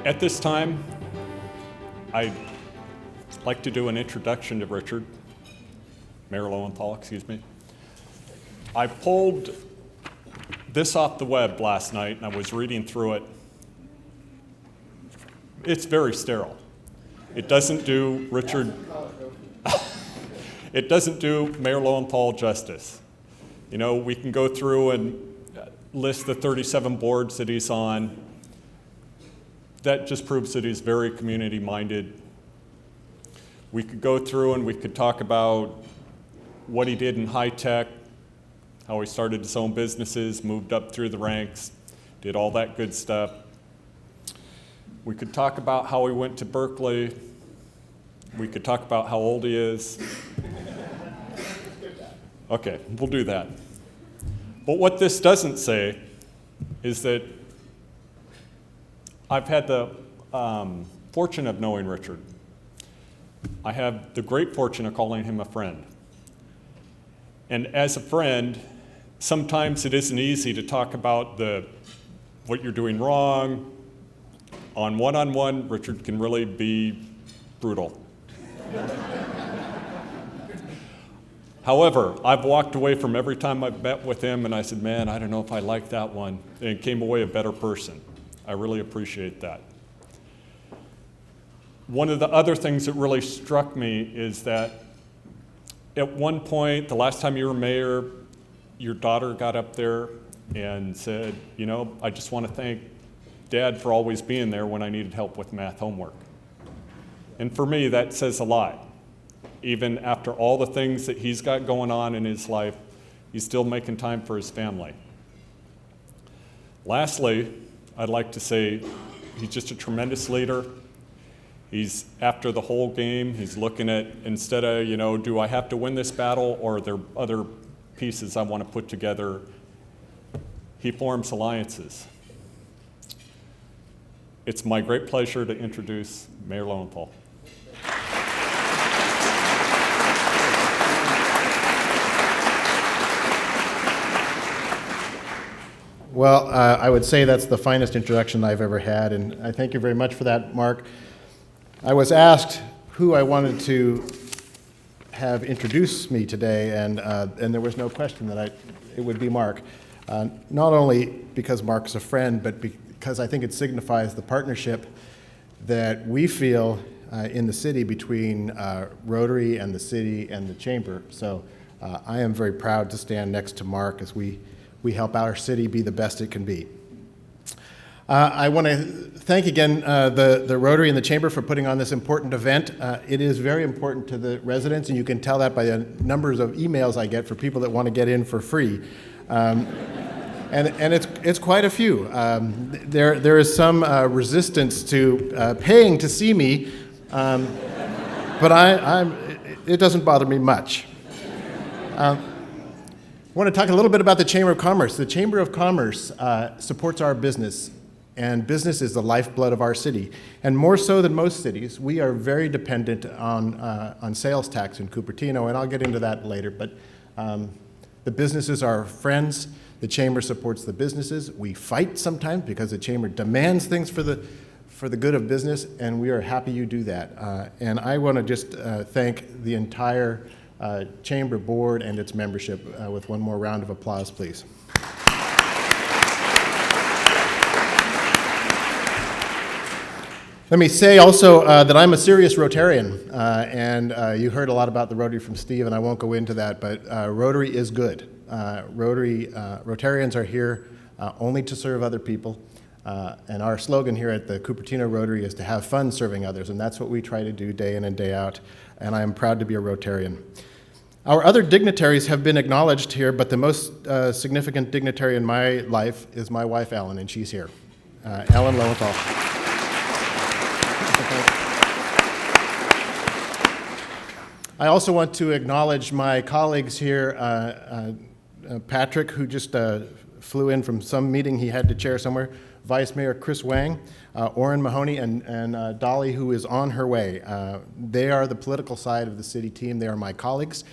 At this time, I'd like to do an introduction to Richard, Mayor Lowenthal, excuse me. I pulled this off the web last night and I was reading through it. It's very sterile. It doesn't do Richard, it doesn't do Mayor Lowenthal justice. You know, we can go through and list the 37 boards that he's on. That just proves that he's very community-minded. We could go through and we could talk about what he did in high tech, how he started his own businesses, moved up through the ranks, did all that good stuff. We could talk about how he went to Berkeley. We could talk about how old he is. Okay, we'll do that. But what this doesn't say is that I've had the fortune of knowing Richard. I have the great fortune of calling him a friend. And as a friend, sometimes it isn't easy to talk about what you're doing wrong. On one-on-one, Richard can really be brutal. However, I've walked away from every time I've met with him and I said, man, I don't know if I like that one, and came away a better person. I really appreciate that. One of the other things that really struck me is that at one point, the last time you were mayor, your daughter got up there and said, you know, I just want to thank Dad for always being there when I needed help with math homework. And for me, that says a lot. Even after all the things that he's got going on in his life, he's still making time for his family. Lastly, I'd like to say he's just a tremendous leader. He's after the whole game. He's looking at, instead of, you know, do I have to win this battle or are there other pieces I want to put together? He forms alliances. It's my great pleasure to introduce Mayor Lowenthal. Well, I would say that's the finest introduction I've ever had, and I thank you very much for that, Mark. I was asked who I wanted to have introduce me today, and there was no question that it would be Mark. Not only because Mark's a friend, but because I think it signifies the partnership that we feel in the city between Rotary and the city and the Chamber. So I am very proud to stand next to Mark as we help our city be the best it can be. I want to thank again the Rotary and the Chamber for putting on this important event. It is very important to the residents, and you can tell that by the numbers of emails I get for people that want to get in for free. And it's quite a few. There is some resistance to paying to see me, but it doesn't bother me much. I want to talk a little bit about the Chamber of Commerce. The Chamber of Commerce supports our business, and business is the lifeblood of our city. And more so than most cities, we are very dependent on sales tax in Cupertino, and I'll get into that later. But the businesses are our friends. The Chamber supports the businesses. We fight sometimes because the Chamber demands things for the good of business, and we are happy you do that. And I want to just thank the entire Chamber Board and its membership with one more round of applause, please. Let me say also that I'm a serious Rotarian, and you heard a lot about the Rotary from Steve, and I won't go into that, but Rotary is good. Rotarians are here only to serve other people, and our slogan here at the Cupertino Rotary is to have fun serving others, and that's what we try to do day in and day out, and I am proud to be a Rotarian. Our other dignitaries have been acknowledged here, but the most significant dignitary in my life is my wife, Ellen, and she's here. Ellen Lowenthal. I also want to acknowledge my colleagues here, Patrick, who just flew in from some meeting he had to chair somewhere, Vice Mayor Chris Wang, Orrin Mahoney, and Dolly, who is on her way. They are the political side of the city team. They are my colleagues.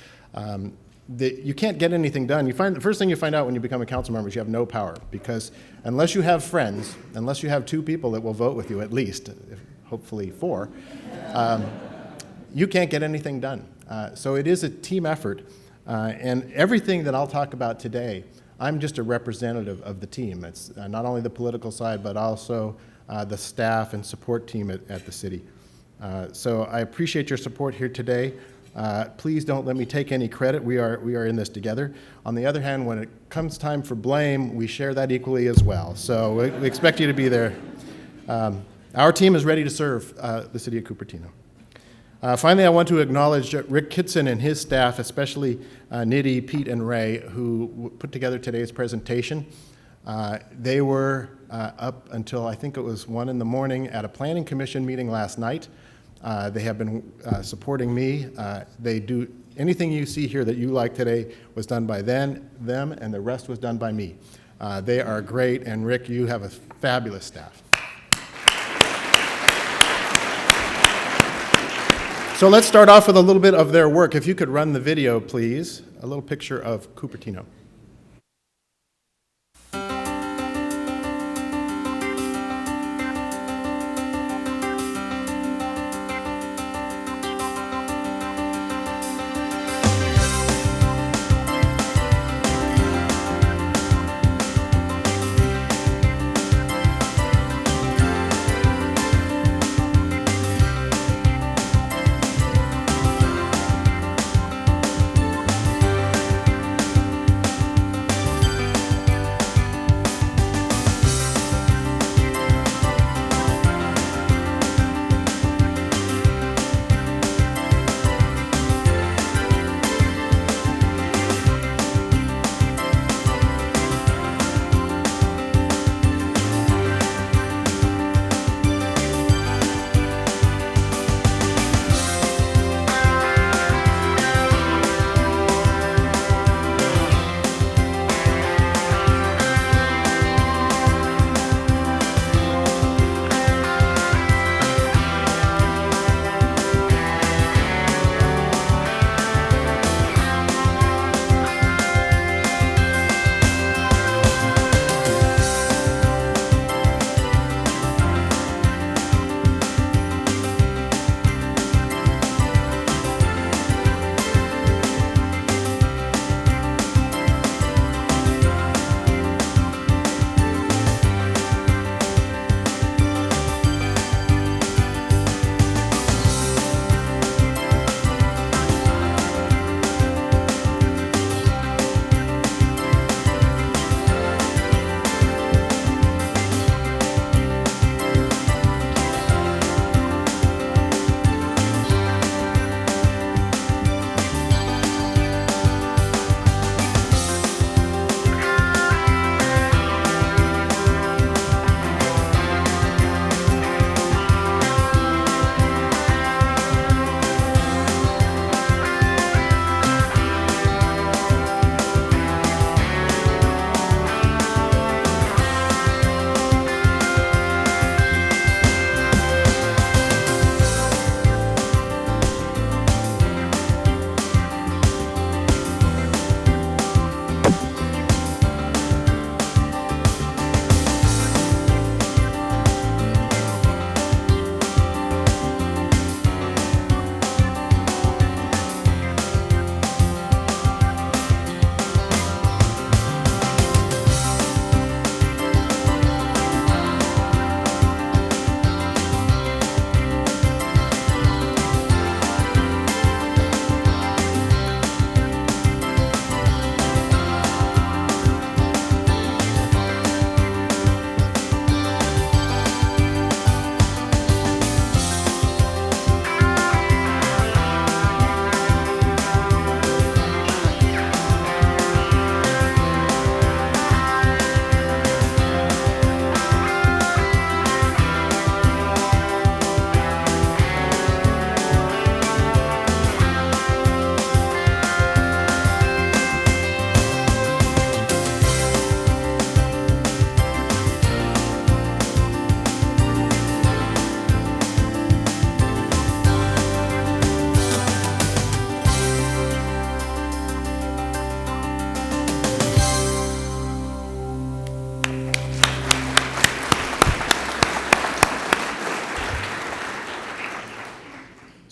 you can't get anything done. The first thing you find out when you become a council member is you have no power, because unless you have friends, unless you have 2 people that will vote with you at least, hopefully 4, you can't get anything done. So it is a team effort, and everything that I'll talk about today, I'm just a representative of the team. It's not only the political side, but also the staff and support team at the city. So I appreciate your support here today. Please don't let me take any credit. We are in this together. On the other hand, when it comes time for blame, we share that equally as well. So we expect you to be there. Our team is ready to serve the city of Cupertino. Finally, I want to acknowledge Rick Kitson and his staff, especially Nidhi, Pete, and Ray, who put together today's presentation. They were up until I think it was 1 in the morning at a planning commission meeting last night. They have been supporting me. They do anything you see here that you like today was done by them, and the rest was done by me. They are great, and Rick, you have a fabulous staff. So let's start off with a little bit of their work. If you could run the video, please. A little picture of Cupertino.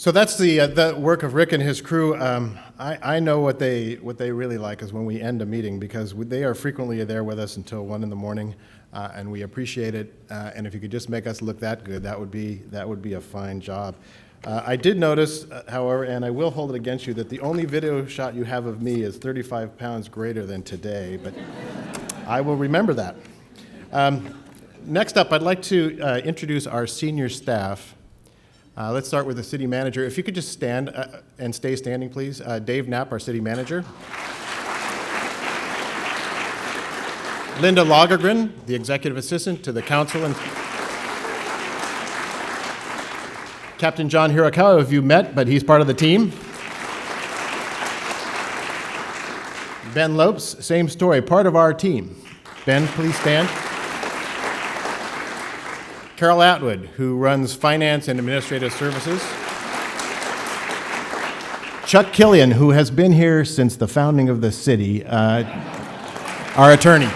So that's the work of Rick and his crew. I know what they really like is when we end a meeting, because they are frequently there with us until 1 in the morning, and we appreciate it. And if you could just make us look that good, that would be a fine job. I did notice, however, and I will hold it against you, that the only video shot you have of me is 35 pounds greater than today, but I will remember that. Next up, I'd like to introduce our senior staff. Let's start with the city manager. If you could just stand and stay standing, please. Dave Knapp, our city manager. Linda Lagergren, the executive assistant to the council. And Captain John Hirakawa, have you met, but he's part of the team. Ben Lopes, same story, part of our team. Ben, please stand. Carol Atwood, who runs finance and administrative services. Chuck Killian, who has been here since the founding of the city, our attorney.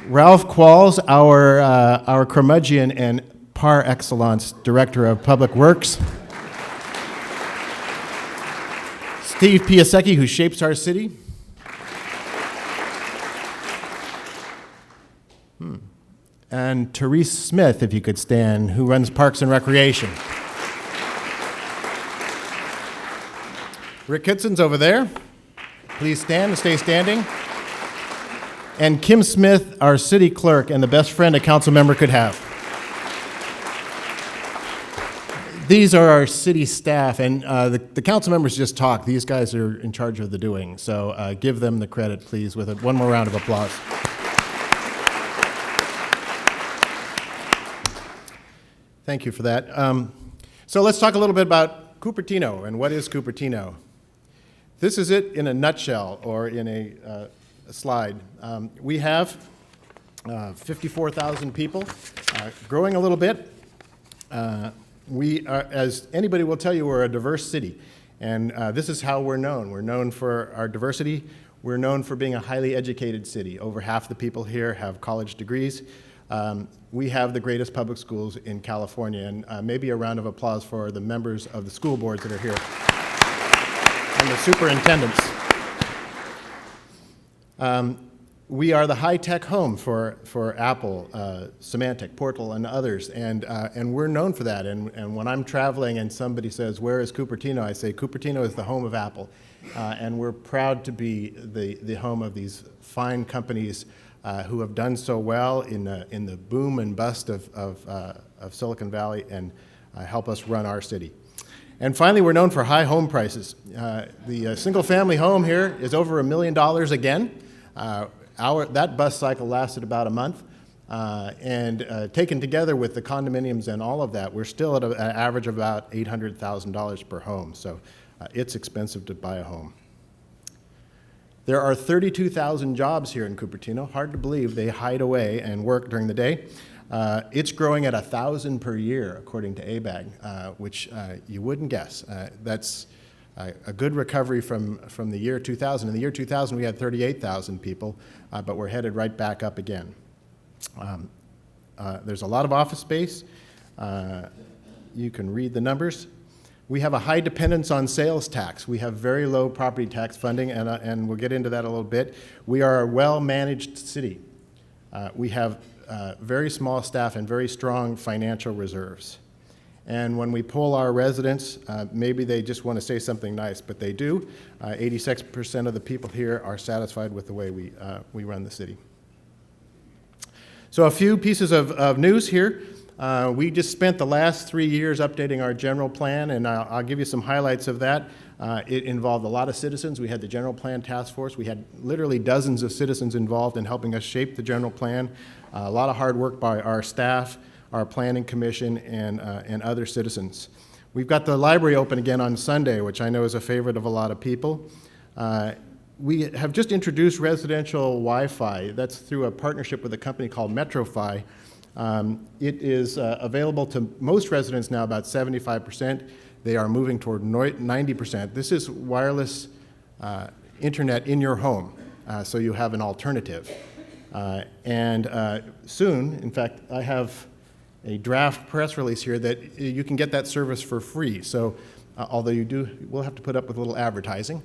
Ralph Qualls, our curmudgeon and par excellence director of public works. Steve Piasecki, who shapes our city. And Therese Smith, if you could stand, who runs Parks and Recreation. Rick Kitson's over there. Please stand and stay standing. And Kim Smith, our city clerk, and the best friend a council member could have. These are our city staff, and the council members just talk. These guys are in charge of the doing, so give them the credit, please, with one more round of applause. Thank you for that. So let's talk a little bit about Cupertino, and what is Cupertino? This is it in a nutshell, or in a slide. We have 54,000 people, growing a little bit. We are, as anybody will tell you, we're a diverse city, and this is how we're known. We're known for our diversity. We're known for being a highly educated city. Over half the people here have college degrees. We have the greatest public schools in California, and maybe a round of applause for the members of the school boards that are here, and the superintendents. We are the high-tech home for Apple, Symantec, Portal, and others, and we're known for that. And when I'm traveling and somebody says, "Where is Cupertino?" I say, "Cupertino is the home of Apple," and we're proud to be the home of these fine companies who have done so well in the boom and bust of Silicon Valley, and help us run our city. And finally, we're known for high home prices. The single-family home here is over $1 million again. That bust cycle lasted about a month, and taken together with the condominiums and all of that, we're still at an average of about $800,000 per home. So it's expensive to buy a home. There are 32,000 jobs here in Cupertino. Hard to believe they hide away and work during the day. It's growing at 1,000 per year, according to ABAG, which you wouldn't guess. That's a good recovery from the year 2000. In the year 2000, we had 38,000 people, but we're headed right back up again. There's a lot of office space. You can read the numbers. We have a high dependence on sales tax. We have very low property tax funding, and we'll get into that a little bit. We are a well-managed city. We have very small staff and very strong financial reserves. And when we poll our residents, maybe they just want to say something nice, but they do. 86% of the people here are satisfied with the way we run the city. So a few pieces of news here. We just spent the last 3 years updating our general plan, and I'll give you some highlights of that. It involved a lot of citizens. We had the general plan task force. We had literally dozens of citizens involved in helping us shape the general plan. A lot of hard work by our staff, our planning commission, and other citizens. We've got the library open again on Sunday, which I know is a favorite of a lot of people. We have just introduced residential Wi-Fi. That's through a partnership with a company called MetroFi. It is available to most residents now, about 75%. They are moving toward 90%. This is wireless internet in your home, so you have an alternative. And soon, in fact, I have a draft press release here that you can get that service for free. So although you will have to put up with a little advertising,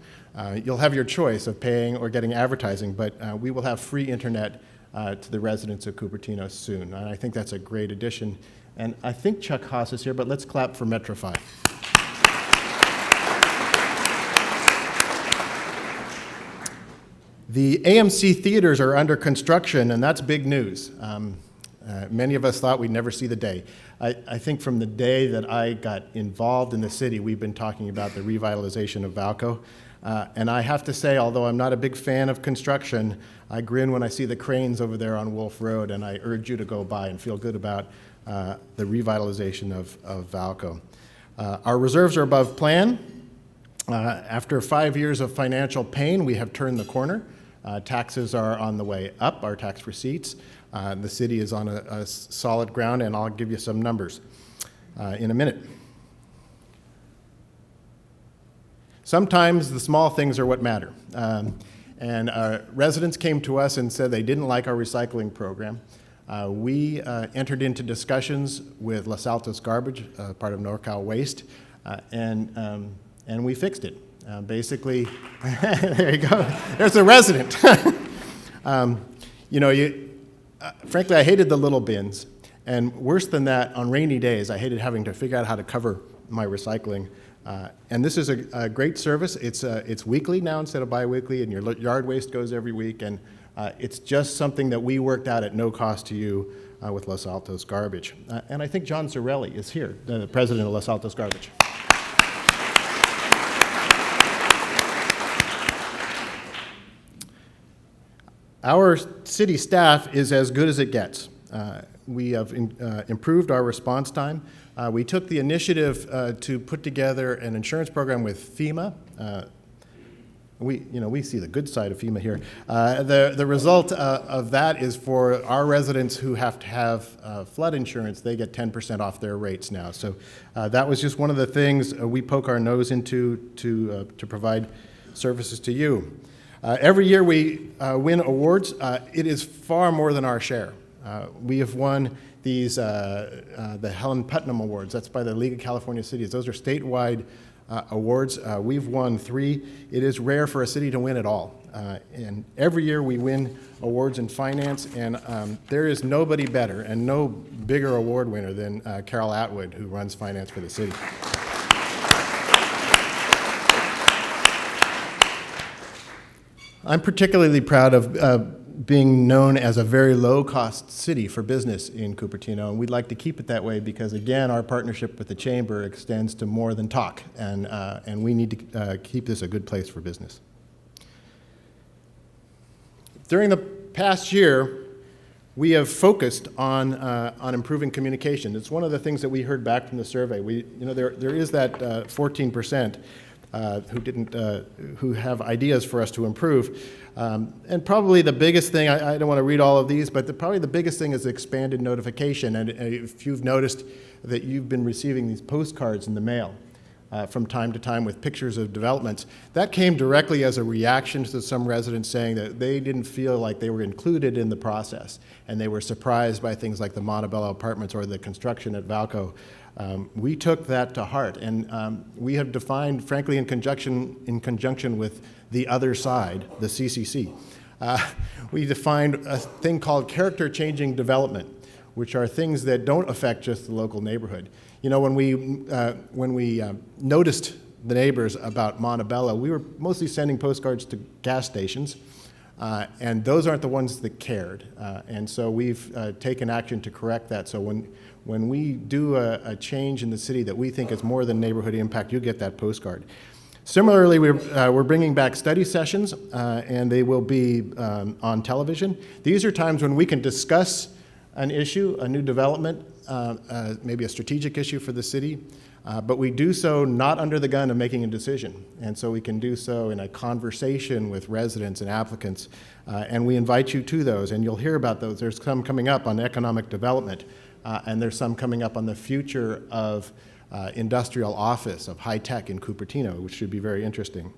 you'll have your choice of paying or getting advertising, but we will have free internet to the residents of Cupertino soon. And I think that's a great addition. And I think Chuck Haas is here, but let's clap for Metrofy. The AMC theaters are under construction, and that's big news. Many of us thought we'd never see the day. I think from the day that I got involved in the city, we've been talking about the revitalization of Valco. And I have to say, although I'm not a big fan of construction, I grin when I see the cranes over there on Wolf Road, and I urge you to go by and feel good about the revitalization of Valco. Our reserves are above plan. After 5 years of financial pain, we have turned the corner. Taxes are on the way up, our tax receipts. The city is on a solid ground, and I'll give you some numbers in a minute. Sometimes the small things are what matter. And residents came to us and said they didn't like our recycling program. We entered into discussions with Los Altos Garbage, part of NorCal Waste, and we fixed it. Basically, there you go. There's a resident. Frankly, I hated the little bins. And worse than that, on rainy days, I hated having to figure out how to cover my recycling. And this is a great service. It's weekly now instead of bi-weekly, and your yard waste goes every week. And it's just something that we worked out at no cost to you with Los Altos Garbage. And I think John Zarelli is here, the president of Los Altos Garbage. Our city staff is as good as it gets. We have improved our response time. We took the initiative to put together an insurance program with FEMA. We see the good side of FEMA here. The result of that is for our residents who have to have flood insurance, they get 10% off their rates now. So that was just one of the things we poke our nose into to provide services to you. Every year we win awards. It is far more than our share. We have won these, the Helen Putnam Awards. That's by the League of California Cities. Those are statewide awards. We've won 3. It is rare for a city to win it all. And every year we win awards in finance, and there is nobody better and no bigger award winner than Carol Atwood, who runs finance for the city. I'm particularly proud of being known as a very low-cost city for business in Cupertino, and we'd like to keep it that way because, again, our partnership with the Chamber extends to more than talk, and we need to keep this a good place for business. During the past year, we have focused on improving communication. It's one of the things that we heard back from the survey. There is that 14%. Who have ideas for us to improve. And probably the biggest thing, I don't want to read all of these, but probably the biggest thing is expanded notification. And if you've noticed that you've been receiving these postcards in the mail from time to time with pictures of developments, that came directly as a reaction to some residents saying that they didn't feel like they were included in the process, and they were surprised by things like the Montebello apartments or the construction at Valco. We took that to heart, and we have defined, frankly, in conjunction with the other side, the CCC, we defined a thing called character-changing development, which are things that don't affect just the local neighborhood. When we noticed the neighbors about Montebello, we were mostly sending postcards to gas stations, and those aren't the ones that cared. And so we've taken action to correct that. So when we do a change in the city that we think is more than neighborhood impact, you get that postcard. Similarly, we're bringing back study sessions, and they will be on television. These are times when we can discuss an issue, a new development, maybe a strategic issue for the city, but we do so not under the gun of making a decision. And so we can do so in a conversation with residents and applicants, and we invite you to those, and you'll hear about those. There's some coming up on economic development, and there's some coming up on the future of industrial office, of high tech in Cupertino, which should be very interesting.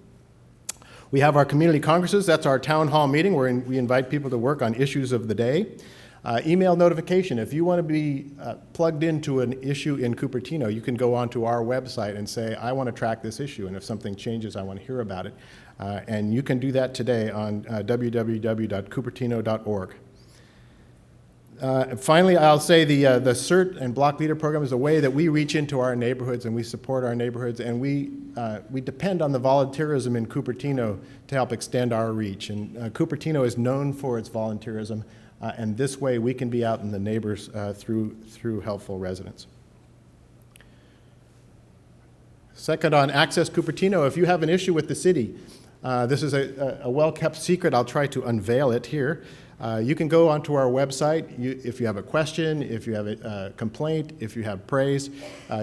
We have our community congresses. That's our town hall meeting where we invite people to work on issues of the day. Email notification. If you want to be plugged into an issue in Cupertino, you can go onto our website and say, I want to track this issue, and if something changes, I want to hear about it. And you can do that today on www.cupertino.org. Finally, I'll say the CERT and Block Leader program is a way that we reach into our neighborhoods and we support our neighborhoods, and we depend on the volunteerism in Cupertino to help extend our reach. And Cupertino is known for its volunteerism, and this way we can be out in the neighbors through helpful residents. Second, on Access Cupertino, if you have an issue with the city, this is a well-kept secret. I'll try to unveil it here. You can go onto our website. If you have a question, if you have a complaint, if you have praise,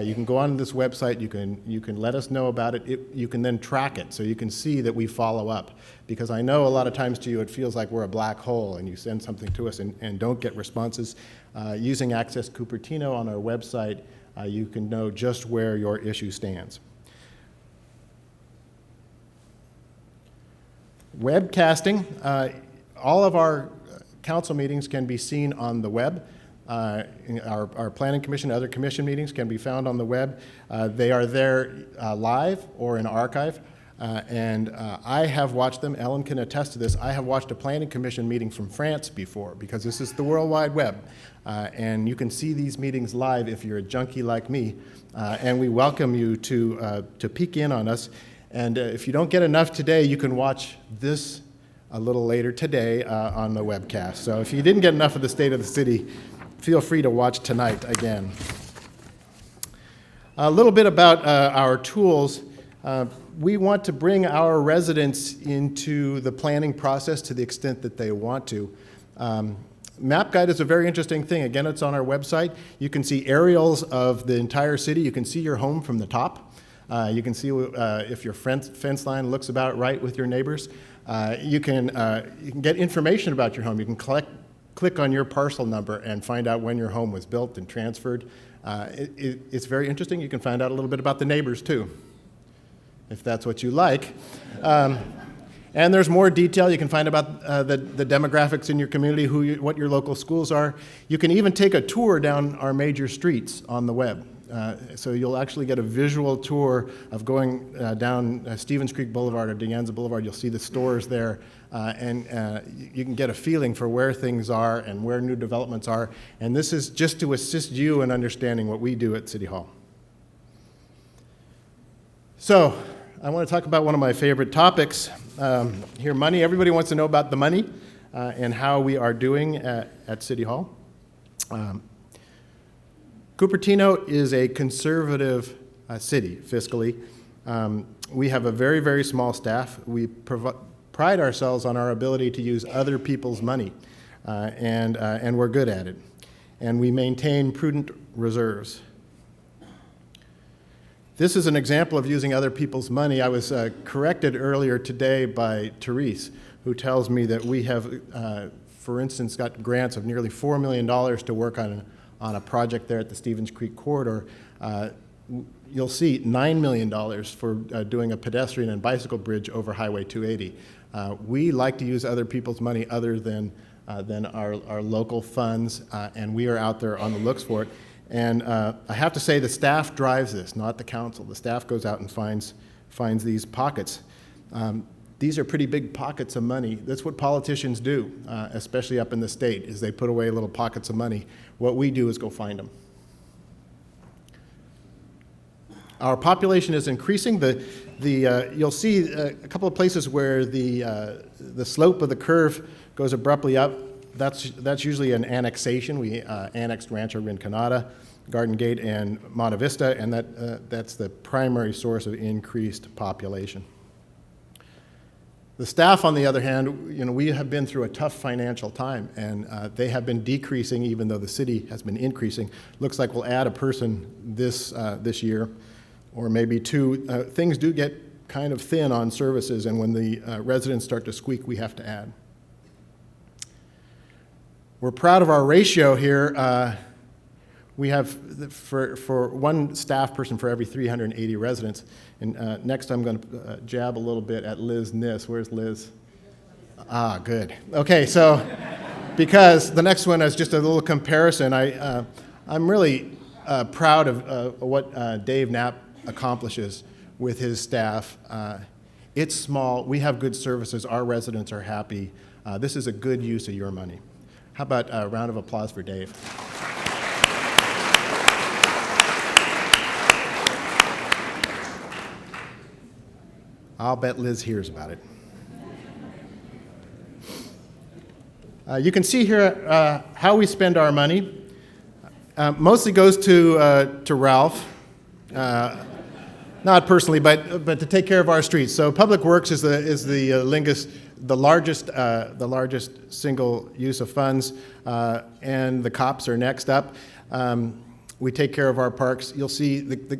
you can go on this website. You can let us know about it. You can then track it, so you can see that we follow up. Because I know a lot of times to you it feels like we're a black hole, and you send something to us and don't get responses. Using Access Cupertino on our website, you can know just where your issue stands. Webcasting. All of our council meetings can be seen on the web. Our planning commission, other commission meetings can be found on the web. They are there live or in archive. And I have watched them. Ellen can attest to this. I have watched a planning commission meeting from France before, because this is the World Wide Web. And you can see these meetings live if you're a junkie like me. And we welcome you to peek in on us. And if you don't get enough today, you can watch this a little later today on the webcast. So if you didn't get enough of the state of the city, feel free to watch tonight again. A little bit about our tools. We want to bring our residents into the planning process to the extent that they want to. Map Guide is a very interesting thing. Again, it's on our website. You can see aerials of the entire city. You can see your home from the top. You can see if your fence line looks about right with your neighbors. You can get information about your home. You can click on your parcel number and find out when your home was built and transferred. It's very interesting. You can find out a little bit about the neighbors too, if that's what you like. And there's more detail you can find about the demographics in your community, what your local schools are. You can even take a tour down our major streets on the web. So you'll actually get a visual tour of going down Stevens Creek Boulevard or De Anza Boulevard. You'll see the stores there, and you can get a feeling for where things are and where new developments are. And this is just to assist you in understanding what we do at City Hall. So I want to talk about one of my favorite topics here, money. Everybody wants to know about the money and how we are doing at City Hall. Cupertino is a conservative city fiscally. We have a very, very small staff. We pride ourselves on our ability to use other people's money, and we're good at it. And we maintain prudent reserves. This is an example of using other people's money. I was corrected earlier today by Therese, who tells me that we have, for instance, got grants of nearly $4 million to work on a project there at the Stevens Creek corridor. You'll see $9 million for doing a pedestrian and bicycle bridge over Highway 280. We like to use other people's money other than our local funds, and we are out there on the looks for it. And I have to say the staff drives this, not the council. The staff goes out and finds these pockets. These are pretty big pockets of money. That's what politicians do, especially up in the state, is they put away little pockets of money. What we do is go find them. Our population is increasing. You'll see a couple of places where the slope of the curve goes abruptly up. That's usually an annexation. We annexed Rancho Rinconada, Garden Gate, and Monte Vista, and that's the primary source of increased population. The staff, on the other hand, we have been through a tough financial time, and they have been decreasing even though the city has been increasing. Looks like we'll add a person this year, or maybe two. Things do get kind of thin on services, and when the residents start to squeak, we have to add. We're proud of our ratio here. We have, for one staff person for every 380 residents. And next I'm going to jab a little bit at Liz Niss. Where's Liz? Ah, good. Okay, so because the next one is just a little comparison. I'm really proud of what Dave Knapp accomplishes with his staff. It's small. We have good services. Our residents are happy. This is a good use of your money. How about a round of applause for Dave? I'll bet Liz hears about it. You can see here how we spend our money. Mostly goes to Ralph, not personally, but to take care of our streets. So Public Works is the largest single use of funds, and the cops are next up. We take care of our parks. You'll see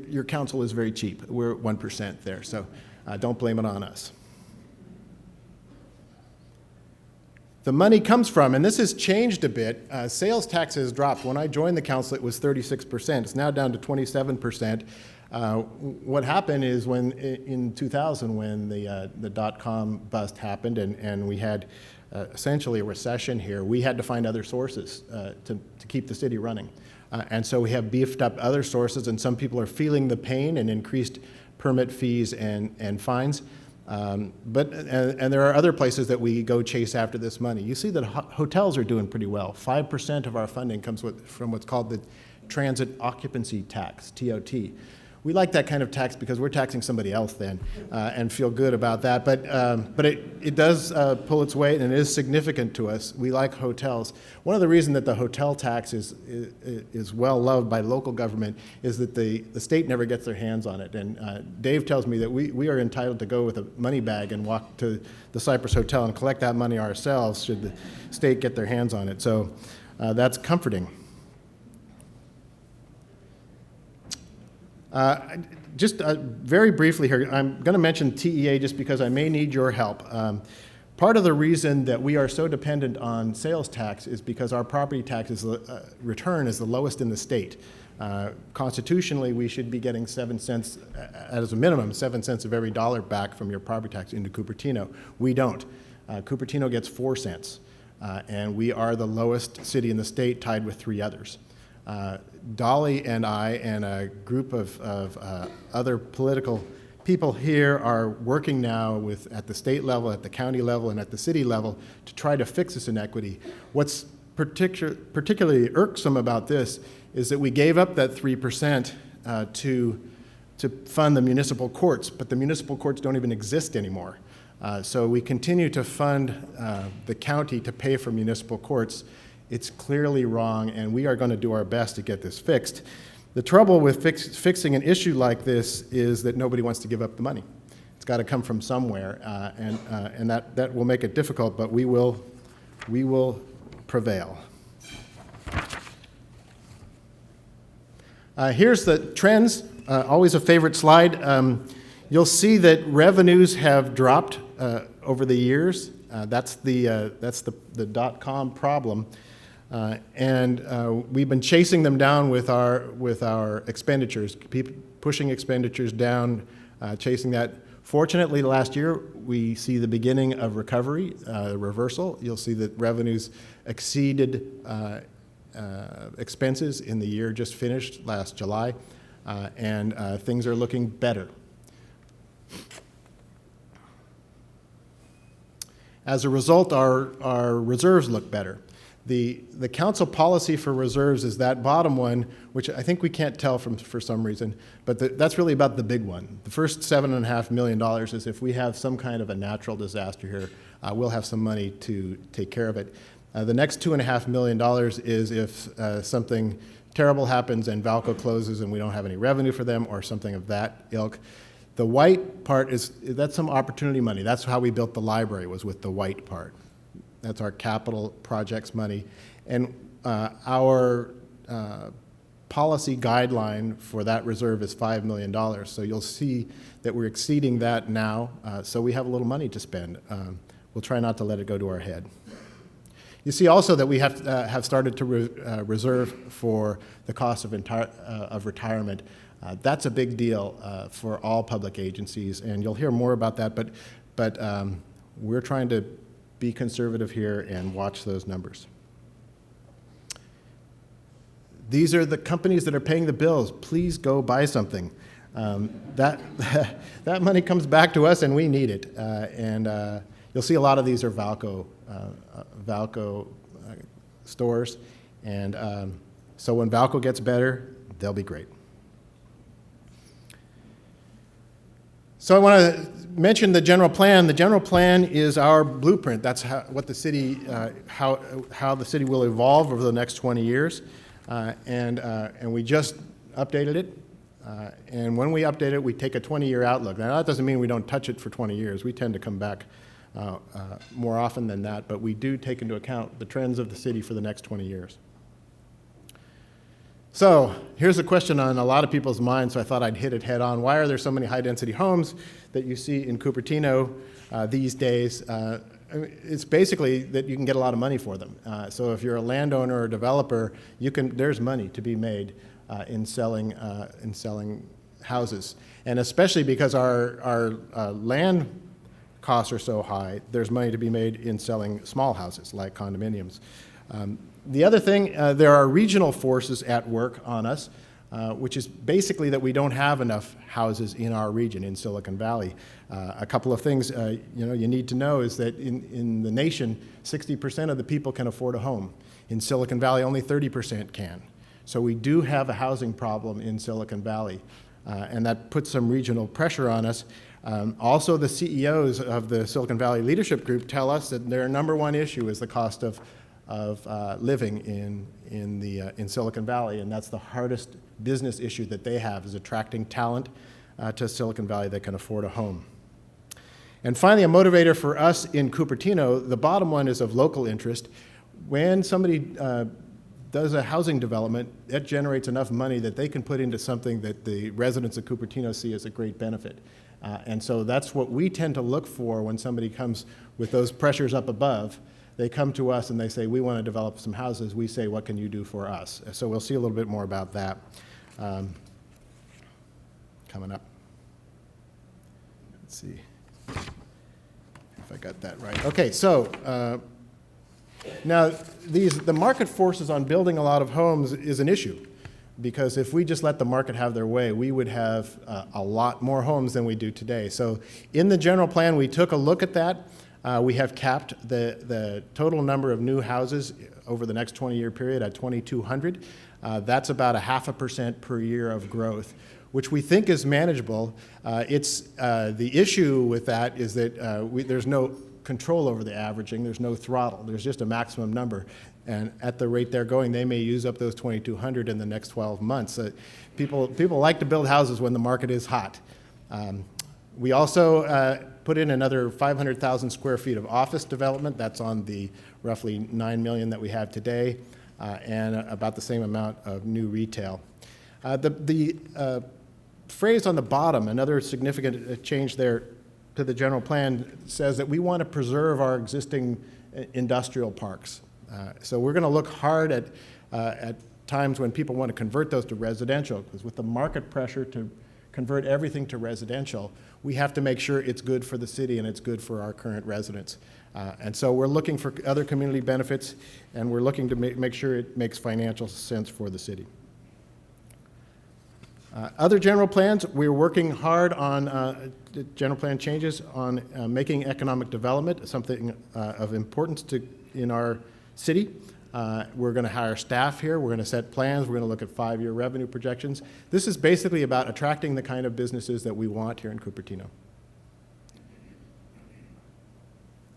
your council is very cheap. We're at 1% there, so don't blame it on us. The money comes from, and this has changed a bit, sales tax has dropped. When I joined the council, it was 36%. It's now down to 27%. What happened is in 2000, when the dot-com bust happened and we had essentially a recession here, we had to find other sources to keep the city running. And so we have beefed up other sources, and some people are feeling the pain and increased permit fees and fines. But there are other places that we go chase after this money. You see that hotels are doing pretty well. 5% of our funding comes from what's called the Transit Occupancy Tax, TOT. We like that kind of tax because we're taxing somebody else then and feel good about that. But it does pull its weight, and it is significant to us. We like hotels. One of the reasons that the hotel tax is well loved by local government is that the state never gets their hands on it. And Dave tells me that we are entitled to go with a money bag and walk to the Cypress Hotel and collect that money ourselves should the state get their hands on it. So that's comforting. Just very briefly here, I'm going to mention TEA just because I may need your help. Part of the reason that we are so dependent on sales tax is because our property tax return is the lowest in the state. Constitutionally, we should be getting 7 cents, as a minimum, 7 cents of every dollar back from your property tax into Cupertino. We don't. Cupertino gets 4 cents, and we are the lowest city in the state, tied with 3 others. Dolly and I and a group of other political people here are working now at the state level, at the county level, and at the city level to try to fix this inequity. What's particularly irksome about this is that we gave up that 3% to fund the municipal courts, but the municipal courts don't even exist anymore. So we continue to fund the county to pay for municipal courts. It's clearly wrong, and we are going to do our best to get this fixed. The trouble with fixing an issue like this is that nobody wants to give up the money. It's got to come from somewhere, and that will make it difficult, but we will prevail. Here's the trends, always a favorite slide. You'll see that revenues have dropped over the years. That's the dot-com problem. And we've been chasing them down with our expenditures, pushing expenditures down, chasing that. Fortunately, last year, we see the beginning of recovery, reversal. You'll see that revenues exceeded expenses in the year just finished last July, and things are looking better. As a result, our reserves look better. The council policy for reserves is that bottom one, which I think we can't tell for some reason, but that's really about the big one. The first $7.5 million is if we have some kind of a natural disaster here, we'll have some money to take care of it. The next $2.5 million is if something terrible happens and Valco closes and we don't have any revenue for them or something of that ilk. The white part that's some opportunity money. That's how we built the library, was with the white part. That's our capital projects money. And our policy guideline for that reserve is $5 million. So you'll see that we're exceeding that now, so we have a little money to spend. We'll try not to let it go to our head. You see also that we have started to reserve for the cost of retirement. That's a big deal for all public agencies, and you'll hear more about that, but we're trying to be conservative here and watch those numbers. These are the companies that are paying the bills. Please go buy something. That money comes back to us, and we need it. You'll see a lot of these are Valco stores. And so when Valco gets better, they'll be great. So I want to mention the general plan. The general plan is our blueprint. That's how the city will evolve over the next 20 years. And we just updated it. And when we update it, we take a 20-year outlook. Now, that doesn't mean we don't touch it for 20 years. We tend to come back more often than that, but we do take into account the trends of the city for the next 20 years. So here's a question on a lot of people's minds, so I thought I'd hit it head on. Why are there so many high-density homes that you see in Cupertino these days? It's basically that you can get a lot of money for them. So if you're a landowner or a developer, there's money to be made in selling houses. And especially because our land costs are so high, there's money to be made in selling small houses like condominiums. The other thing, there are regional forces at work on us, which is basically that we don't have enough houses in our region, in Silicon Valley. A couple of things you need to know is that in the nation, 60% of the people can afford a home. In Silicon Valley, only 30% can. So we do have a housing problem in Silicon Valley, and that puts some regional pressure on us. Also, the CEOs of the Silicon Valley Leadership Group tell us that their number one issue is the cost of living in Silicon Valley, and that's the hardest business issue that they have, is attracting talent to Silicon Valley that can afford a home. And finally, a motivator for us in Cupertino, the bottom one is of local interest. When somebody does a housing development, it generates enough money that they can put into something that the residents of Cupertino see as a great benefit. And so that's what we tend to look for when somebody comes with those pressures up above. They come to us and they say, we want to develop some houses. We say, what can you do for us? So we'll see a little bit more about that coming up. Let's see if I got that right. Okay, so now the market forces on building a lot of homes is an issue, because if we just let the market have their way, we would have a lot more homes than we do today. So in the general plan, we took a look at that. We have capped the total number of new houses over the next 20-year period at 2,200. That's about 0.5% per year of growth, which we think is manageable. The issue with that is that there's no control over the averaging. There's no throttle. There's just a maximum number. And at the rate they're going, they may use up those 2,200 in the next 12 months. People like to build houses when the market is hot. We also put in another 500,000 square feet of office development. That's on the roughly 9 million that we have today, and about the same amount of new retail. The phrase on the bottom, another significant change there to the general plan, says that we want to preserve our existing industrial parks. So we're going to look hard at times when people want to convert those to residential, because with the market pressure to convert everything to residential, we have to make sure it's good for the city and it's good for our current residents. And so we're looking for other community benefits, and we're looking to make sure it makes financial sense for the city. Other general plans, we're working hard on general plan changes on making economic development something of importance in our city. We're going to hire staff here. We're going to set plans. We're going to look at 5-year revenue projections. This is basically about attracting the kind of businesses that we want here in Cupertino.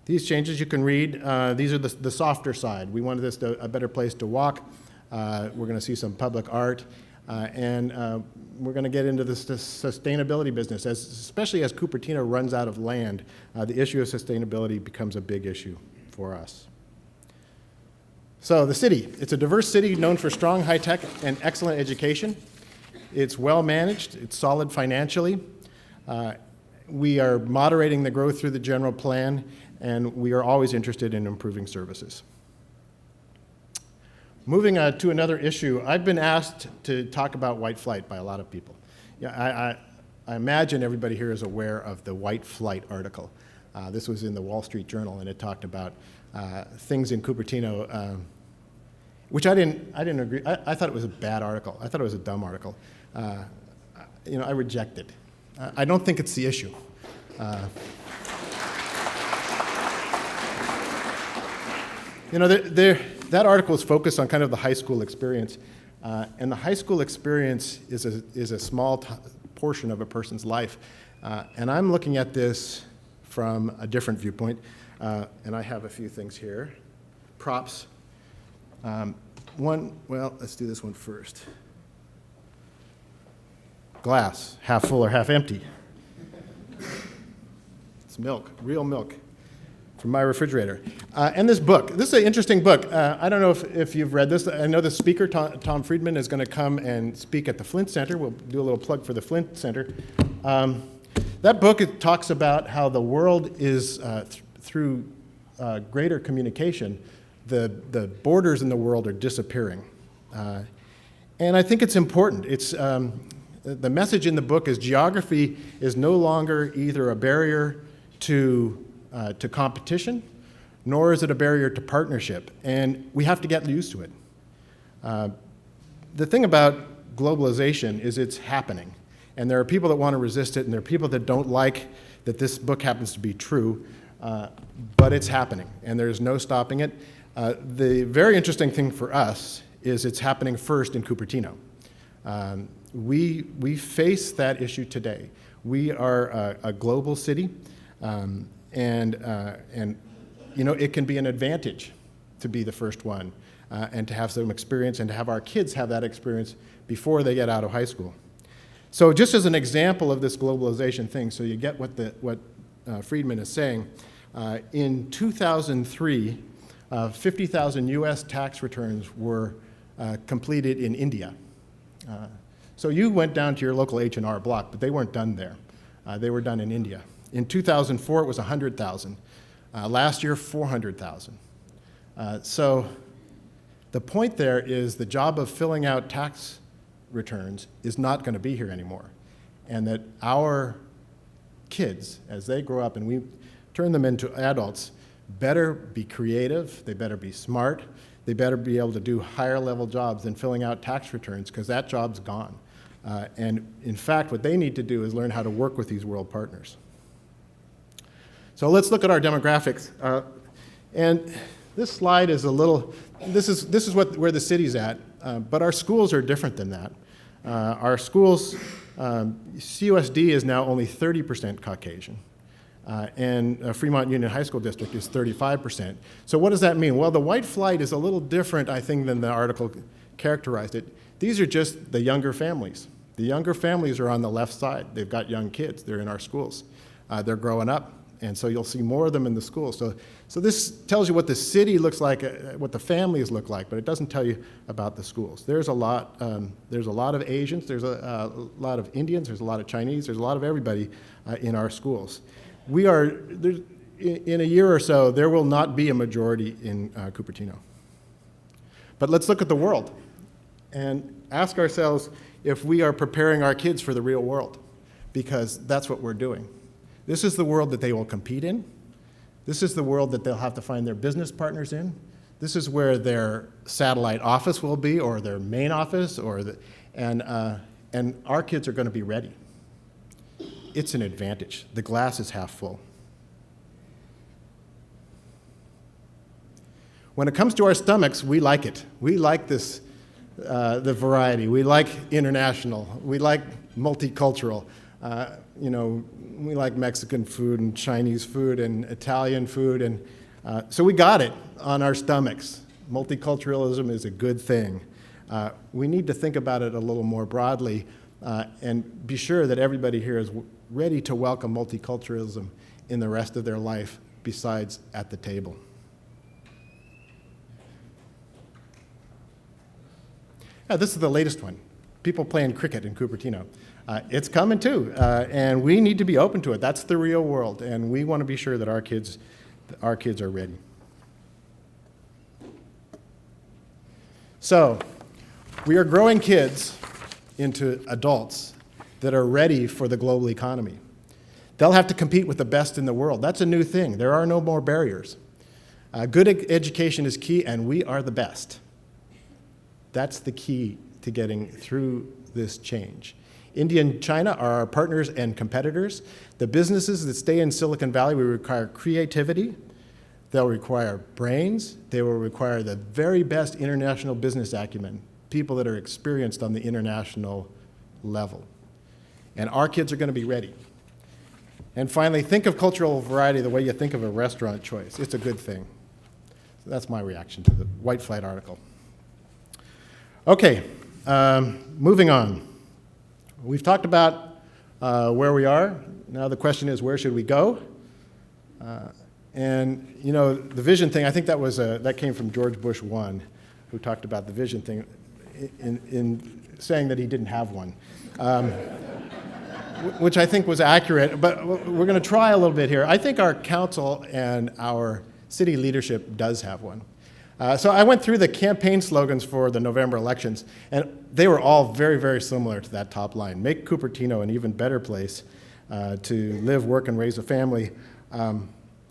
These changes you can read. These are the softer side. We wanted this a better place to walk. We're going to see some public art. And we're going to get into this sustainability business, especially as Cupertino runs out of land. The issue of sustainability becomes a big issue for us. So the city, it's a diverse city known for strong high-tech and excellent education. It's well-managed. It's solid financially. We are moderating the growth through the general plan, and we are always interested in improving services. Moving to another issue, I've been asked to talk about white flight by a lot of people. Yeah, I imagine everybody here is aware of the white flight article. This was in the Wall Street Journal, and it talked about things in Cupertino. which I didn't agree. I thought it was a bad article. I thought it was a dumb article. I reject it. I don't think it's the issue. That article is focused on kind of the high school experience, and the high school experience is a small portion of a person's life. And I'm looking at this from a different viewpoint, and I have a few things here. Props. Let's do this one first. Glass, half full or half empty. It's milk, real milk from my refrigerator. And this book. This is an interesting book. I don't know if you've read this. I know the speaker, Tom Friedman, is going to come and speak at the Flint Center. We'll do a little plug for the Flint Center. That book, it talks about how the world is, through greater communication, the borders in the world are disappearing. And I think it's important. The message in the book is geography is no longer either a barrier to competition, nor is it a barrier to partnership. And we have to get used to it. The thing about globalization is it's happening. And there are people that want to resist it, and there are people that don't like that this book happens to be true, but it's happening, and there's no stopping it. The very interesting thing for us is it's happening first in Cupertino. We face that issue today. We are a global city, and it can be an advantage to be the first one, and to have some experience, and to have our kids have that experience before they get out of high school. So just as an example of this globalization thing, so you get what Friedman is saying, in 2003, 50,000 US tax returns were completed in India. So you went down to your local H&R Block, but they weren't done there. They were done in India. In 2004, it was 100,000. Last year, 400,000. So the point there is the job of filling out tax returns is not going to be here anymore. And that our kids, as they grow up and we turn them into adults, better be creative, they better be smart, they better be able to do higher level jobs than filling out tax returns, because that job's gone. And in fact, what they need to do is learn how to work with these world partners. So let's look at our demographics. And this slide is this is where the city's at, but our schools are different than that. Our schools, CUSD is now only 30% Caucasian. And Fremont Union High School District is 35%. So what does that mean? Well, the white flight is a little different, I think, than the article characterized it. These are just the younger families. The younger families are on the left side. They've got young kids. They're in our schools. They're growing up. And so you'll see more of them in the schools. So this tells you what the city looks like, what the families look like, but it doesn't tell you about the schools. There's a lot of Asians. There's a lot of Indians. There's a lot of Chinese. There's a lot of everybody in our schools. In a year or so, there will not be a majority in Cupertino. But let's look at the world and ask ourselves if we are preparing our kids for the real world, because that's what we're doing. This is the world that they will compete in. This is the world that they'll have to find their business partners in. This is where their satellite office will be, or their main office, and our kids are going to be ready. It's an advantage. The glass is half full. When it comes to our stomachs, we like it. We like this, the variety. We like international. We like multicultural. We like Mexican food and Chinese food and Italian food. And so we got it on our stomachs. Multiculturalism is a good thing. We need to think about it a little more broadly and be sure that everybody here is ready to welcome multiculturalism in the rest of their life besides at the table. This is the latest one. People playing cricket in Cupertino. It's coming too, and we need to be open to it. That's the real world, and we want to be sure that our kids are ready. So, we are growing kids into adults that are ready for the global economy. They'll have to compete with the best in the world. That's a new thing. There are no more barriers. Good education is key, and we are the best. That's the key to getting through this change. India and China are our partners and competitors. The businesses that stay in Silicon Valley will require creativity. They'll require brains. They will require the very best international business acumen, people that are experienced on the international level. And our kids are going to be ready. And finally, think of cultural variety the way you think of a restaurant choice. It's a good thing. So that's my reaction to the White Flight article. Okay, moving on. We've talked about where we are. Now the question is, where should we go? And you know, the vision thing, I think that came from George Bush I, who talked about the vision thing in saying that he didn't have one, which I think was accurate. But we're going to try a little bit here. I think our council and our city leadership does have one. So I went through the campaign slogans for the November elections, and they were all very, very similar to that top line. Make Cupertino an even better place to live, work, and raise a family.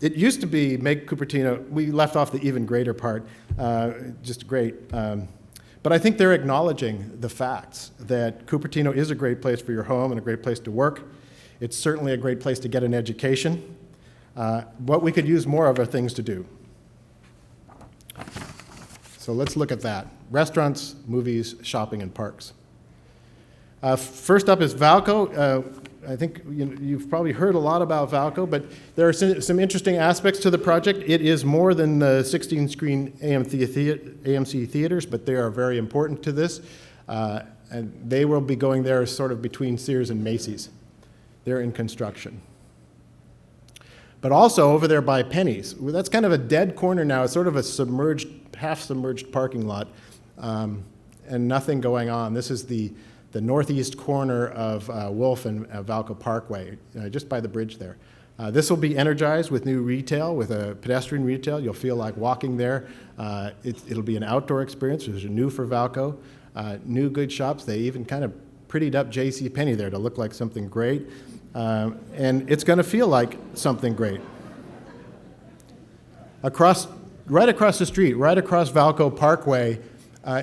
It used to be make Cupertino, we left off the even greater part, just great. But I think they're acknowledging the facts that Cupertino is a great place for your home and a great place to work. It's certainly a great place to get an education. What we could use more of are things to do. So let's look at that. Restaurants, movies, shopping, and parks. First up is Valco. I think you've probably heard a lot about Valco, but there are some interesting aspects to the project. It is more than the 16-screen AMC theaters, but they are very important to this. And they will be going there sort of between Sears and Macy's. They're in construction. But also over there by Penny's. That's kind of a dead corner now. It's sort of a submerged, half-submerged parking lot, and nothing going on. This is the northeast corner of Wolf and Valco Parkway, just by the bridge there. This will be energized with new retail, with a pedestrian retail. You'll feel like walking there. It'll be an outdoor experience, which is new for Valco. New good shops. They even kind of prettied up JCPenney there to look like something great. And it's going to feel like something great. Right across the street, right across Valco Parkway,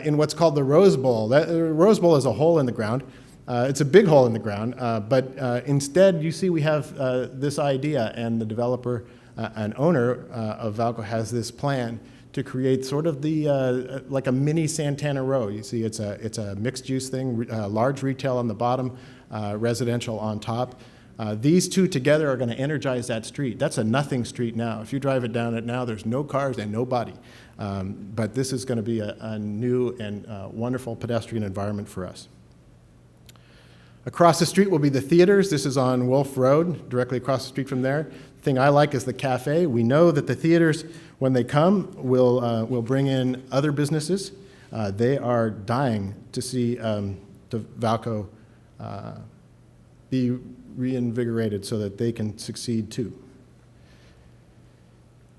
in what's called the Rose Bowl. The Rose Bowl is a hole in the ground. It's a big hole in the ground, but instead you see we have this idea, and the developer and owner of Valco has this plan to create sort of the like a mini Santana Row. You see, it's a mixed-use thing, large retail on the bottom, residential on top. These two together are going to energize that street. That's a nothing street now. If you drive it down it now, there's no cars and nobody. But this is going to be a new and wonderful pedestrian environment for us. Across the street will be the theaters. This is on Wolf Road, directly across the street from there. The thing I like is the cafe. We know that the theaters, when they come, will bring in other businesses. They are dying to see Valco be reinvigorated so that they can succeed too.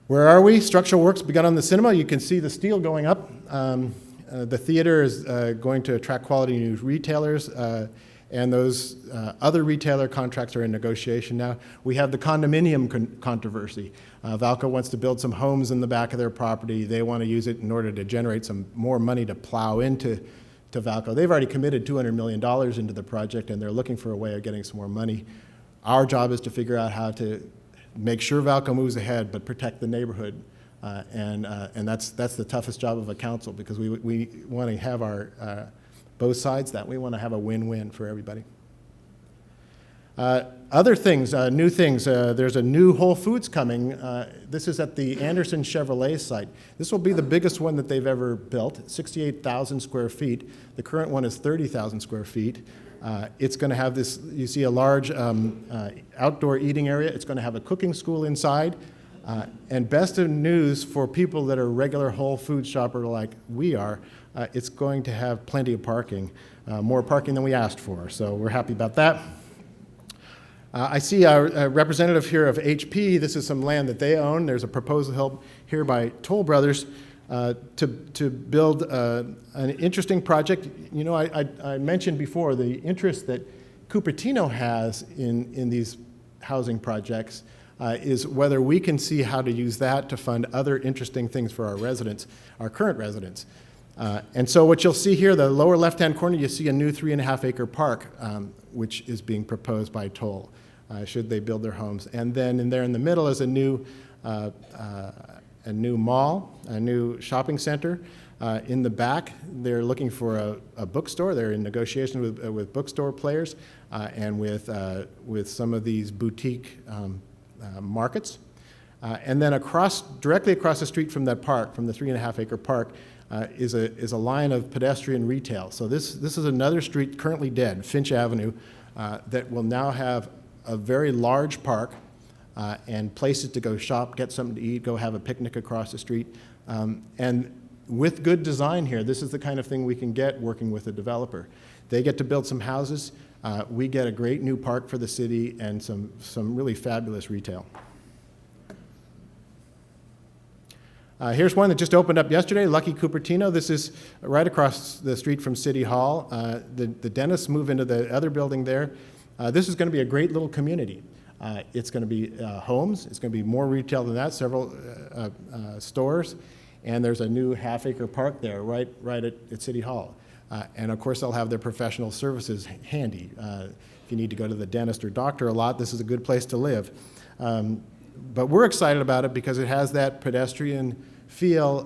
Where are we? Structural work's begun on the cinema. You can see the steel going up. The theater is going to attract quality new retailers, and those other retailer contracts are in negotiation now. We have the condominium controversy. Valco wants to build some homes in the back of their property. They want to use it in order to generate some more money to plow into Valco. They've already committed $200 million into the project, and they're looking for a way of getting some more money. Our job is to figure out how to make sure Valco moves ahead, but protect the neighborhood. And that's the toughest job of a council, because we want to have our both sides that. We want to have a win-win for everybody. Other things, new things, there's a new Whole Foods coming. This is at the Anderson Chevrolet site. This will be the biggest one that they've ever built, 68,000 square feet. The current one is 30,000 square feet. It's going to have this, you see a large outdoor eating area. It's going to have a cooking school inside. And best of news for people that are regular Whole Foods shopper like we are, it's going to have plenty of parking, more parking than we asked for. So we're happy about that. I see a representative here of HP. This is some land that they own. There's a proposal here by Toll Brothers to build an interesting project. You know, I mentioned before the interest that Cupertino has in these housing projects is whether we can see how to use that to fund other interesting things for our residents, our current residents. And so what you'll see here, the lower left-hand corner, you see a new 3.5-acre park, which is being proposed by Toll, should they build their homes. And then in there in the middle is a new mall, a new shopping center. In the back, they're looking for a bookstore. They're in negotiation with bookstore players and with some of these boutique markets. And then directly across the street from that park, from the 3.5-acre park, is a line of pedestrian retail. So this is another street currently dead, Finch Avenue, that will now have a very large park and places to go shop, get something to eat, go have a picnic across the street. And with good design here, this is the kind of thing we can get working with a developer. They get to build some houses. We get a great new park for the city and some really fabulous retail. Here's one that just opened up yesterday, Lucky Cupertino. This is right across the street from City Hall. The dentists move into the other building there. This is going to be a great little community. It's going to be homes. It's going to be more retail than that, several stores. And there's a new half-acre park there right at City Hall. And of course, they'll have their professional services handy. If you need to go to the dentist or doctor a lot, this is a good place to live. But we're excited about it because it has that pedestrian feel,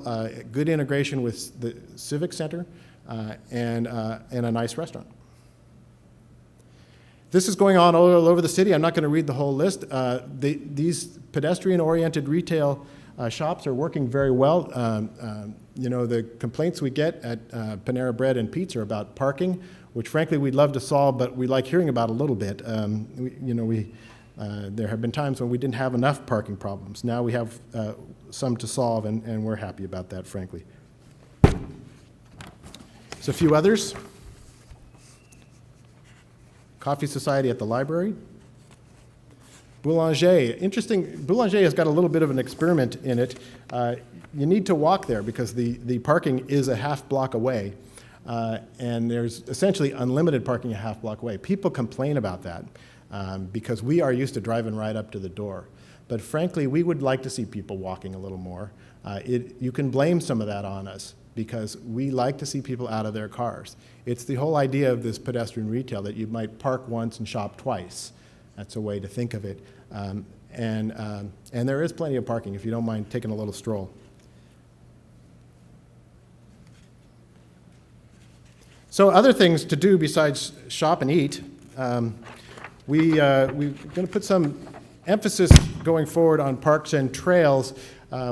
good integration with the Civic Center, and a nice restaurant. This is going on all over the city. I'm not going to read the whole list. These pedestrian-oriented retail shops are working very well. You know, the complaints we get at Panera Bread and Pizza are about parking, which frankly we'd love to solve, but we like hearing about a little bit. There have been times when we didn't have enough parking problems. Now we have some to solve, and we're happy about that, frankly. There's a few others. Coffee Society at the library. Boulanger, interesting. Boulanger has got a little bit of an experiment in it. You need to walk there because the parking is a half block away, and there's essentially unlimited parking a half block away. People complain about that because we are used to driving right up to the door. But frankly, we would like to see people walking a little more. You can blame some of that on us because we like to see people out of their cars. It's the whole idea of this pedestrian retail that you might park once and shop twice. That's a way to think of it. And there is plenty of parking if you don't mind taking a little stroll. So other things to do besides shop and eat, we're going to put some emphasis going forward on parks and trails.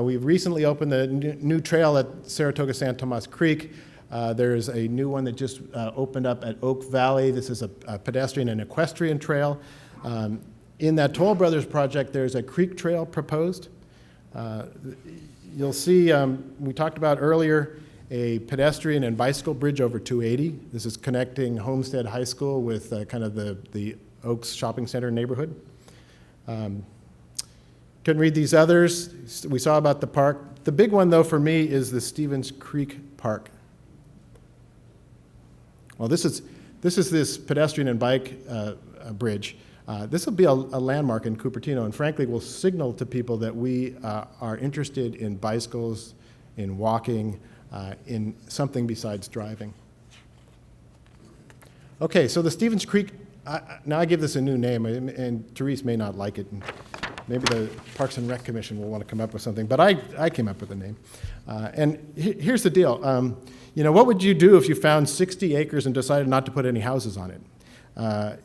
We've recently opened the new trail at Saratoga San Tomas Creek. There's a new one that just opened up at Oak Valley. This is a pedestrian and equestrian trail. In that Toll Brothers project, there's a creek trail proposed. You'll see, we talked about earlier, a pedestrian and bicycle bridge over 280. This is connecting Homestead High School with kind of the Oaks Shopping Center neighborhood. Couldn't read these others. We saw about the park. The big one, though, for me is the Stevens Creek Park. Well, this is this pedestrian and bike bridge. This will be a landmark in Cupertino, and frankly will signal to people that we are interested in bicycles, in walking, in something besides driving. Okay, so the Stevens Creek, now I give this a new name, and Therese may not like it, and maybe the Parks and Rec Commission will want to come up with something, but I came up with a name. And here's the deal. What would you do if you found 60 acres and decided not to put any houses on it?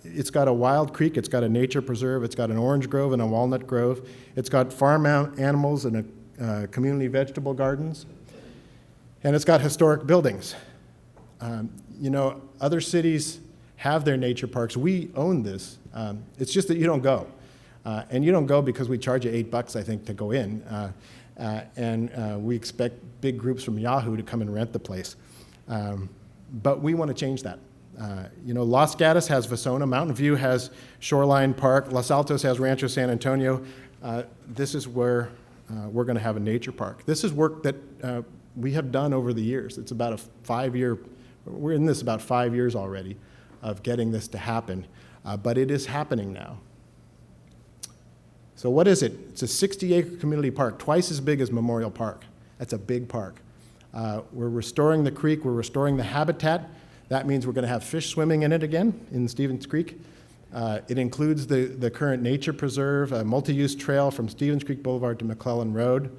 It's got a wild creek, it's got a nature preserve, it's got an orange grove and a walnut grove, it's got farm animals and community vegetable gardens, and it's got historic buildings. Other cities have their nature parks. We own this. It's just that you don't go. And you don't go because we charge you $8, I think, to go in. And we expect big groups from Yahoo to come and rent the place. But we want to change that. Los Gatos has Vasona, Mountain View has Shoreline Park, Los Altos has Rancho San Antonio. This is where we're going to have a nature park. This is work that we have done over the years. It's about a 5-year, we're in this about 5 years already of getting this to happen, but it is happening now. So what is it? It's a 60-acre community park, twice as big as Memorial Park. That's a big park. We're restoring the creek, we're restoring the habitat. That means we're going to have fish swimming in it again in Stevens Creek. It includes the current nature preserve, a multi-use trail from Stevens Creek Boulevard to McClellan Road.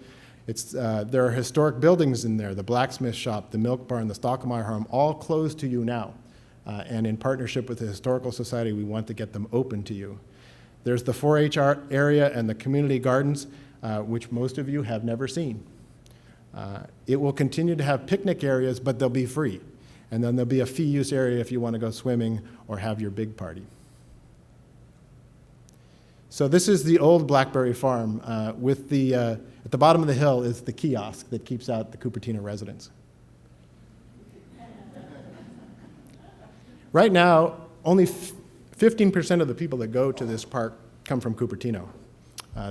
There are historic buildings in there, the blacksmith shop, the milk barn, the Stockmeyer home, all closed to you now. And in partnership with the Historical Society, we want to get them open to you. There's the 4-H art area and the community gardens, which most of you have never seen. It will continue to have picnic areas, but they'll be free. And then there'll be a fee-use area if you want to go swimming or have your big party. So this is the old Blackberry Farm. At the bottom of the hill is the kiosk that keeps out the Cupertino residents. Right now, only 15% of the people that go to this park come from Cupertino.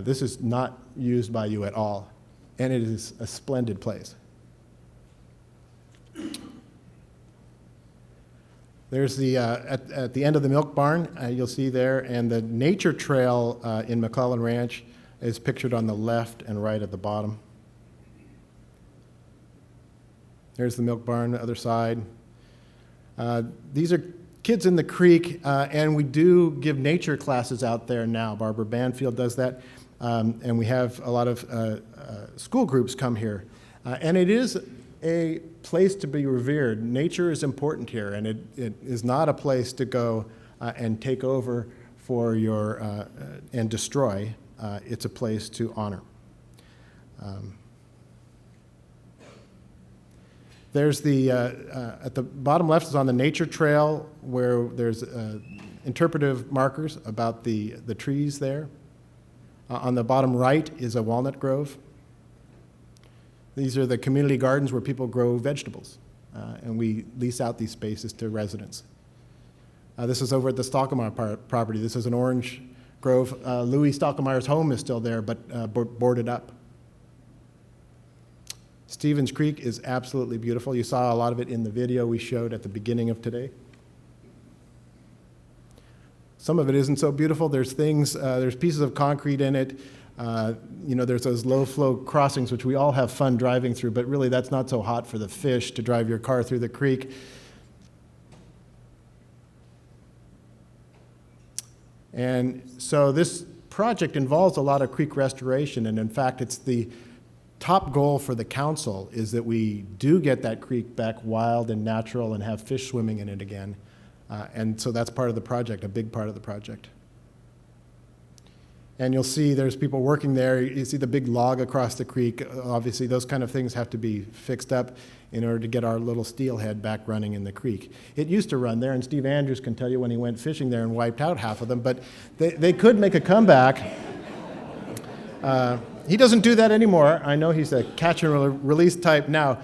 This is not used by you at all, and it is a splendid place. There's at the end of the milk barn, you'll see there, and the nature trail in McClellan Ranch is pictured on the left and right at the bottom. There's the milk barn, the other side. These are kids in the creek, and we do give nature classes out there now. Barbara Banfield does that, and we have a lot of school groups come here. And it is a place to be revered. Nature is important here, and it is not a place to go and take over for and destroy. It's a place to honor. There's at the bottom left is on the nature trail where there's interpretive markers about the trees there. On the bottom right is a walnut grove. These are the community gardens where people grow vegetables, and we lease out these spaces to residents. This is over at the Stockmeyer property. This is an orange grove. Louis Stockmeyer's home is still there, but boarded up. Stevens Creek is absolutely beautiful. You saw a lot of it in the video we showed at the beginning of today. Some of it isn't so beautiful. There's pieces of concrete in it. There's those low-flow crossings, which we all have fun driving through, but really that's not so hot for the fish to drive your car through the creek. And so this project involves a lot of creek restoration, and in fact, it's the top goal for the council is that we do get that creek back wild and natural and have fish swimming in it again. And so that's part of the project, a big part of the project. And you'll see there's people working there. You see the big log across the creek. Obviously, those kind of things have to be fixed up in order to get our little steelhead back running in the creek. It used to run there, and Steve Andrews can tell you when he went fishing there and wiped out half of them, but they could make a comeback. He doesn't do that anymore. I know he's a catch and release type now.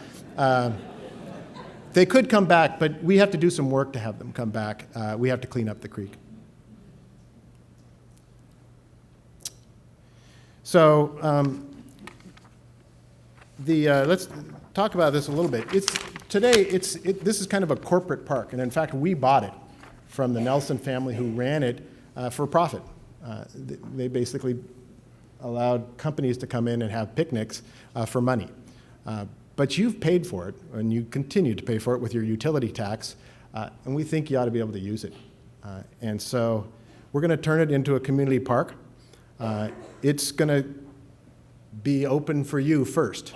They could come back, but we have to do some work to have them come back. We have to clean up the creek. So let's talk about this a little bit. This is kind of a corporate park, and in fact, we bought it from the Nelson family who ran it for profit. They basically allowed companies to come in and have picnics for money. But you've paid for it, and you continue to pay for it with your utility tax, and we think you ought to be able to use it. And so we're going to turn it into a community park. It's going to be open for you first,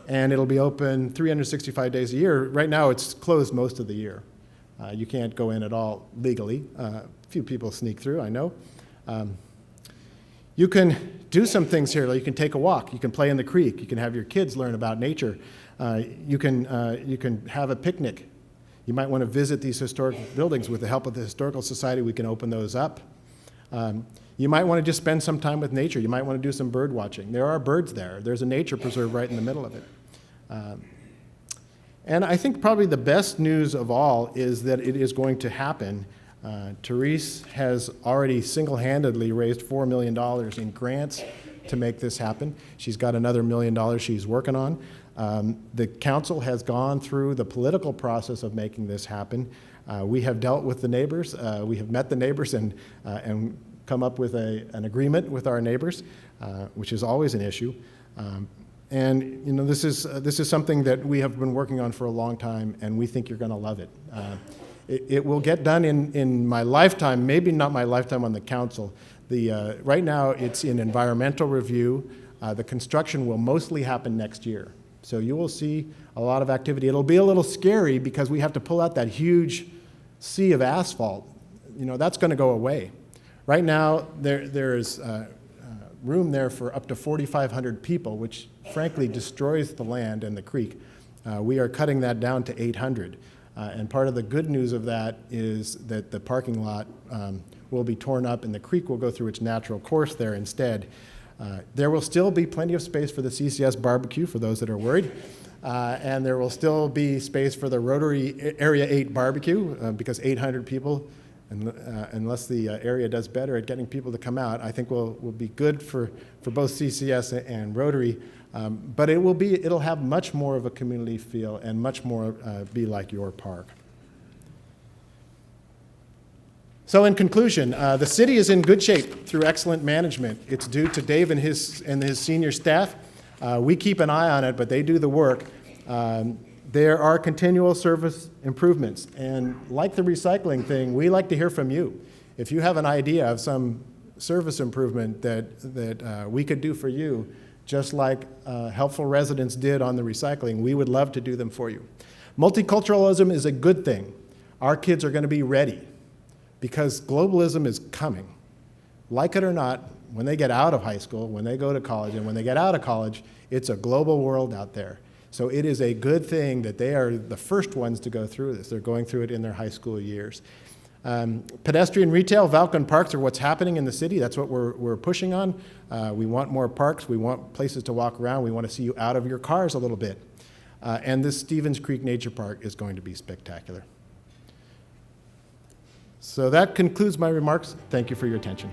and it'll be open 365 days a year. Right now, it's closed most of the year. You can't go in at all legally. A few people sneak through, I know. You can do some things here. Like you can take a walk. You can play in the creek. You can have your kids learn about nature. You can have a picnic. You might want to visit these historic buildings. With the help of the Historical Society, we can open those up. You might want to just spend some time with nature. You might want to do some bird watching. There are birds there. There's a nature preserve right in the middle of it. And I think probably the best news of all is that it is going to happen. Therese has already single-handedly raised $4 million in grants to make this happen. She's got another $1 million she's working on. The council has gone through the political process of making this happen. We have dealt with the neighbors. We have met the neighbors and come up with an agreement with our neighbors, which is always an issue. And you know, this is something that we have been working on for a long time, and we think you're going to love it. It will get done in my lifetime, maybe not my lifetime on the council. Right now, it's in environmental review. The construction will mostly happen next year. So you will see a lot of activity. It'll be a little scary because we have to pull out that huge sea of asphalt. You know, that's going to go away. Right now, there's room there for up to 4,500 people, which frankly destroys the land and the creek. We are cutting that down to 800. And part of the good news of that is that the parking lot will be torn up and the creek will go through its natural course there instead. There will still be plenty of space for the CCS barbecue for those that are worried. And there will still be space for the Rotary Area 8 barbecue because 800 people, unless the area does better at getting people to come out, I think will be good for both CCS and Rotary. But it'll have much more of a community feel and much more be like your park. So in conclusion, the city is in good shape through excellent management. It's due to Dave and his senior staff. We keep an eye on it, but they do the work. There are continual service improvements. And like the recycling thing, we like to hear from you. If you have an idea of some service improvement that we could do for you, just like helpful residents did on the recycling, we would love to do them for you. Multiculturalism is a good thing. Our kids are going to be ready because globalism is coming. Like it or not, when they get out of high school, when they go to college, and when they get out of college, it's a global world out there. So it is a good thing that they are the first ones to go through this. They're going through it in their high school years. Pedestrian retail, Valken parks are what's happening in the city. That's what we're pushing on. We want more parks. We want places to walk around. We want to see you out of your cars a little bit. And this Stevens Creek Nature Park is going to be spectacular. So that concludes my remarks. Thank you for your attention.